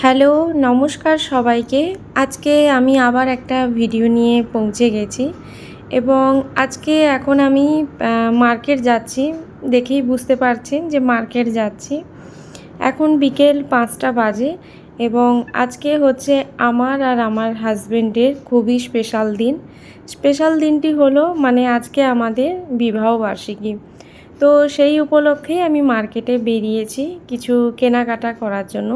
Hello, নমস্কার সবাইকে। আজকে আমি আবার একটা ভিডিও নিয়ে পৌঁছে গেছি এবং আজকে এখন আমি মার্কেট যাচ্ছি। দেখেই বুঝতে পারছেন যে মার্কেট যাচ্ছি। এখন বিকেল 5টা বাজে এবং আজকে হচ্ছে আমার আর আমার হাজবেন্ডের খুবই স্পেশাল দিন। স্পেশাল দিনটি হলো মানে আজকে আমাদের বিবাহবার্ষিকী। তো সেই উপলক্ষেই আমি মার্কেটে বেরিয়েছি কিছু কেনাকাটা করার জন্য।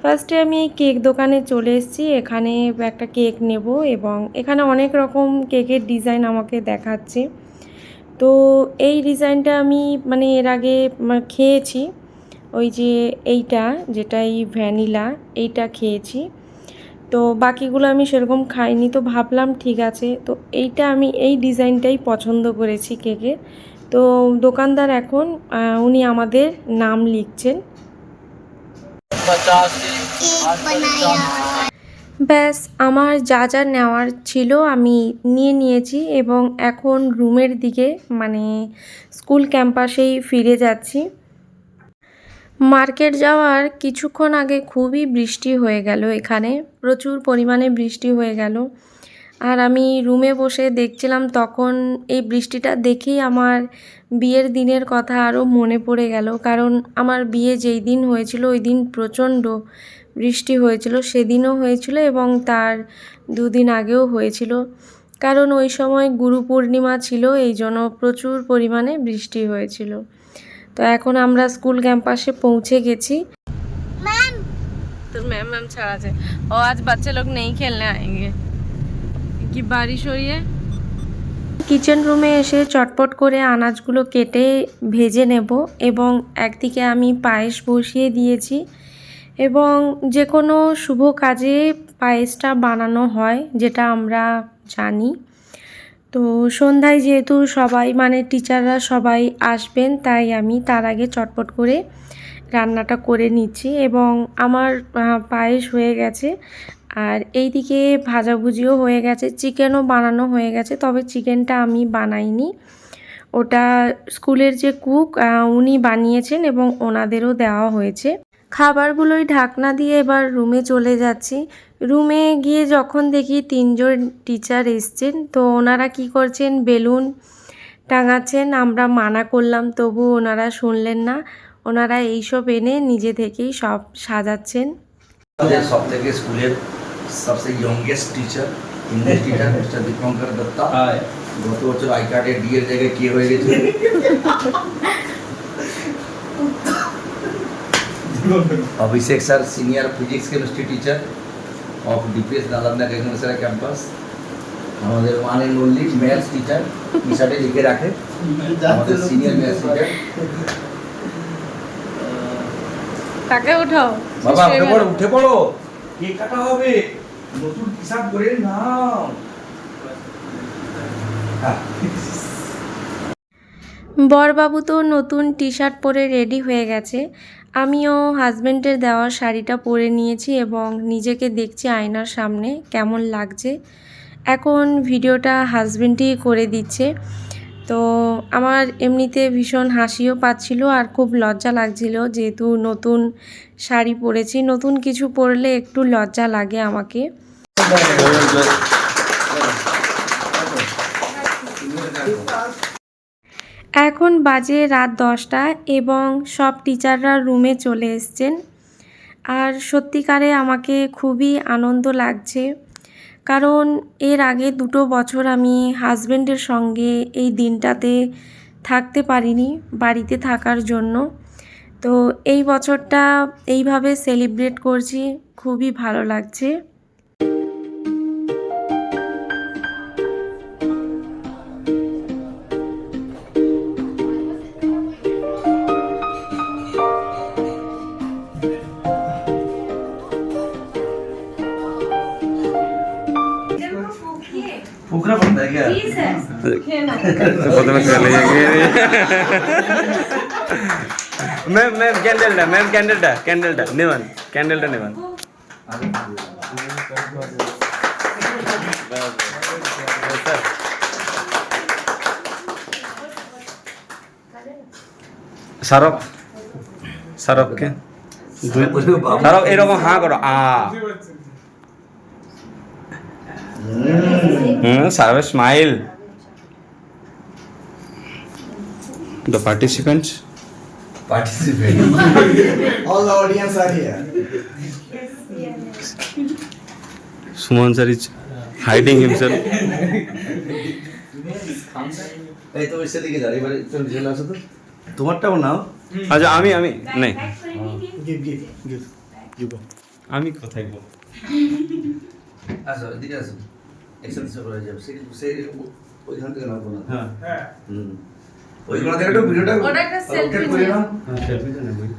ফার্স্টে আমি কেক দোকানে চলে এসেছি। এখানে একটা কেক নেব এবং এখানে অনেক রকম কেকের ডিজাইন আমাকে দেখাচ্ছে। তো এই ডিজাইনটা আমি মানে এর আগে খেয়েছি। ওই যে এইটা যেটা এই ভ্যানিলা এইটা খেয়েছি। তো বাকিগুলো আমি সেরকম খাইনি, তো ভাবলাম ঠিক আছে, তো এইটা আমি এই ডিজাইনটাই পছন্দ করেছি কেকের। তো দোকানদার এখন উনি আমাদের নাম লিখছেন। ব্যাস আমার যা যা নেওয়ার ছিল আমি নিয়ে নিয়েছি এবং এখন রুমের দিকে মানে স্কুল ক্যাম্পাসেই ফিরে যাচ্ছি। মার্কেট যাওয়ার কিছুক্ষণ আগে খুবই বৃষ্টি হয়ে গেল, এখানে প্রচুর পরিমাণে বৃষ্টি হয়ে গেল। আর আমি রুমে বসে দেখছিলাম, তখন এই বৃষ্টিটা দেখেই আমার বিয়ের দিনের কথা আরও মনে পড়ে গেল। কারণ আমার বিয়ে যেই দিন হয়েছিল ওই দিন প্রচণ্ড বৃষ্টি হয়েছিল, সেদিনও হয়েছিল এবং তার দুদিন আগেও হয়েছিল। কারণ ওই সময় গুরু পূর্ণিমা ছিল, এই জন্য প্রচুর পরিমাণে বৃষ্টি হয়েছিল। তো এখন আমরা স্কুল ক্যাম্পাসে পৌঁছে গেছি। तो मैम छाड़ा है और आज बच्चे लोग नहीं खेलने आएंगे कि बारिश हो रही है। কিচেন রুমে এসে চটপট করে আনাজগুলো কেটে ভেজে নেব এবং একদিকে আমি পায়েস বসিয়ে দিয়েছি। এবং যে কোনো শুভ কাজে পায়েসটা বানানো হয়, যেটা আমরা জানি। তো সন্ধ্যায় যেহেতু সবাই মানে টিচাররা সবাই আসবেন, তাই আমি তার আগে চটপট করে রান্নাটা করে নিচ্ছি এবং আমার পায়েস হয়ে গেছে। আর এইদিকে ভাজাভুজিও হয়ে গেছে, চিকেনও বানানো হয়ে গেছে, তবে চিকেনটা আমি বানাইনি, ওটা স্কুলের যে কুক উনি বানিয়েছেন এবং ওনাদেরও দেওয়া হয়েছে। খাবারগুলোই ঢাকনা দিয়ে এবার রুমে চলে যাচ্ছি। রুমে গিয়ে যখন দেখি 3জন টিচার এসছেন, তো ওনারা কি করছেন, বেলুন টাঙাচ্ছেন। আমরা মানা করলাম, তবু ওনারা শুনলেন না। ওনারা এইসব এনে নিজে থেকেই সব সাজাচ্ছেন। সব থেকে স্কুলের সবচেয়ে youngest teacher, English teacher mister Dipankar Datta. গত বছর আই কার্ডে ডি এর জায়গায় কে হয়ে গেছে। Abhishek sir senior physics chemistry teacher of DPS Nalanda agriculture campus. हमारे one and only maths teacher टी शर्टे लिखे रखे, हमारे सीनियर मैथ्स टीचर। কাকে উঠাও বাবা উঠে পড়ো কেক কাটা হবে, নতুন হিসাব করে নাও। বরবাবু তো নতুন টি শার্ট পরে রেডি হয়ে গেছে। আমিও হাজব্যান্ডের দেওয়া শাড়িটা পরে নিয়েছি এবং নিজেকে দেখছি আয়নার সামনে কেমন লাগছে। এখন ভিডিওটা হাজব্যান্ডই করে দিচ্ছে। তো আমার এমনিতে ভীষণ হাসিও পাচ্ছিল আর খুব লজ্জা লাগছিল, যেহেতু নতুন শাড়ি পরেছি। নতুন কিছু পরলে একটু লজ্জা লাগে আমাকে। এখন বাজে রাত 10টা এবং সব টিচাররা রুমে চলে এসছেন। আর সত্যিকারে আমাকে খুবই আনন্দ লাগছে, কারণ এর আগে 2 বছর আমি হাজব্যান্ডের সঙ্গে এই দিনটাতে থাকতে পারিনি বাড়িতে থাকার জন্য। তো এই বছরটা এইভাবে সেলিব্রেট করছি, খুবই ভালো লাগছে। फूकना पड़ता है क्या? मैम कैंडलটা নেবেন, ক্যান্ডেলটা নেবেন। সারফ সারফকে সারফ এরকম হাঁ করো সারফের smile the participants participate All the audience are here. Suman sir is hiding himself এই তো এসে দিকে যা এবারে চলে চলে আসো তো তোমারটাও নাও আচ্ছা আমি নেই Give. You go. আমি কোথায় বল আসো এদিকে আসো একসাথে সব হয়ে যাবে সেই ওইখান থেকে নাও না হ্যাঁ ওইখান থেকে একটু ভিডিওটা ওটা একটা selfie rotate করে নাও সেলফি তো নেবই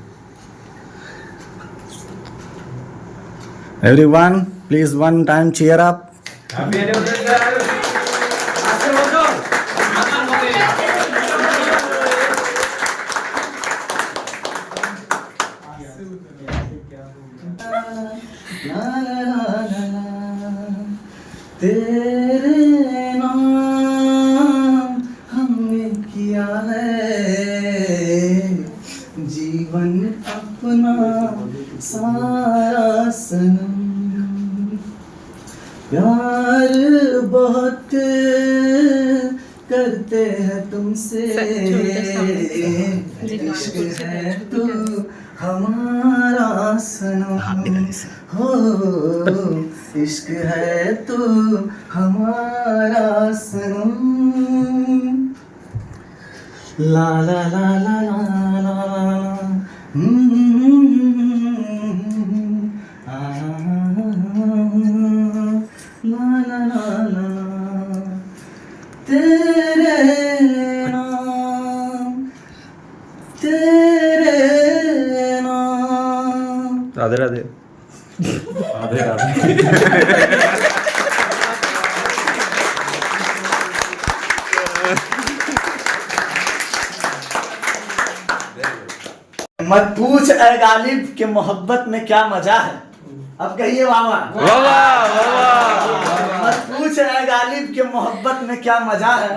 Everyone, please one time cheer up. तेरे नाम हमने किया है जीवन अपना सारा सनम प्यार बहुत करते हैं तुमसे इश्क है तू हमारा सनम हो इश्क है तू हमारा सनम ला ला ला ला ला ला ला ला ला ला तेरे नाम রাধে রাধে मत पूछ ऐ गालिब के मोहब्बत में क्या मजा है अब कहिए वावा বাবা বাবা मत पूछ ऐ गालिब के मोहब्बत में क्या मजा है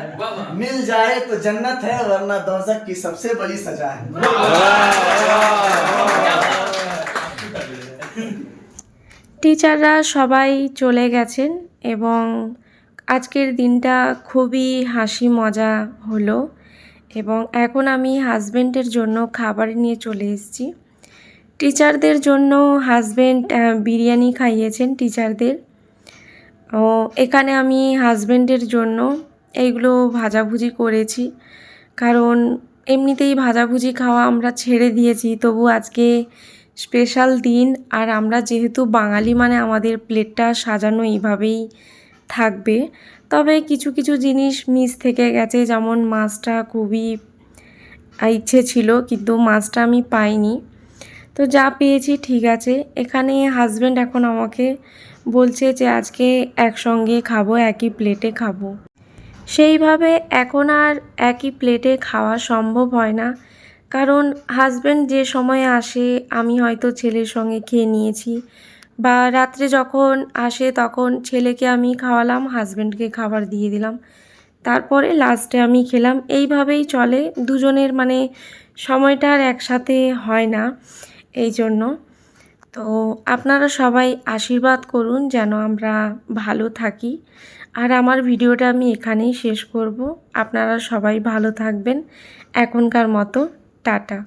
मिल जाए तो जन्नत है वरना दोज़ख की सबसे बड़ी सजा है টিচাররা সবাই চলে গেছেন এবং আজকের দিনটা খুবই হাসি মজা হলো এবং এখন আমি হাজব্যান্ডের জন্য খাবার নিয়ে চলে এসেছি। টিচারদের জন্য হাজব্যান্ড বিরিয়ানি খাইয়েছেন টিচারদের। ও এখানে আমি হাজব্যান্ডের জন্য এইগুলো ভাজাভুজি করেছি, কারণ এমনিতেই ভাজাভুজি খাওয়া আমরা ছেড়ে দিয়েছি, তবু আজকে স্পেশাল দিন আর আমরা যেহেতু বাঙালি মানে আমাদের প্লেটটা সাজানো এইভাবেই থাকবে। তবে কিছু কিছু জিনিস মিস থেকে গেছে, যেমন মাছটা খুবই ইচ্ছে ছিল কিন্তু মাছটা আমি পাইনি, তো যা পেয়েছি ঠিক আছে। এখানে হাজব্যান্ড এখন আমাকে বলছে যে আজকে একসঙ্গে খাবো, একই প্লেটে খাবো। সেইভাবে এখন আর একই প্লেটে খাওয়া সম্ভব হয় না, কারণ হাজব্যান্ড যে সময়ে আসে আমি হয়তো ছেলের সঙ্গে খেয়ে নিয়েছি, বা রাত্রে যখন আসে তখন ছেলেকে আমি খাওয়ালাম, হাজব্যান্ডকে খাবার দিয়ে দিলাম, তারপরে লাস্টে আমি খেলাম। এইভাবেই চলে, দুজনের মানে সময়টা আর একসাথে হয় না, এই জন্য। তো আপনারা সবাই আশীর্বাদ করুন যেন আমরা ভালো থাকি। আর আমার ভিডিওটা আমি এখানেই শেষ করব। আপনারা সবাই ভালো থাকবেন। এখনকার মতো টাটা।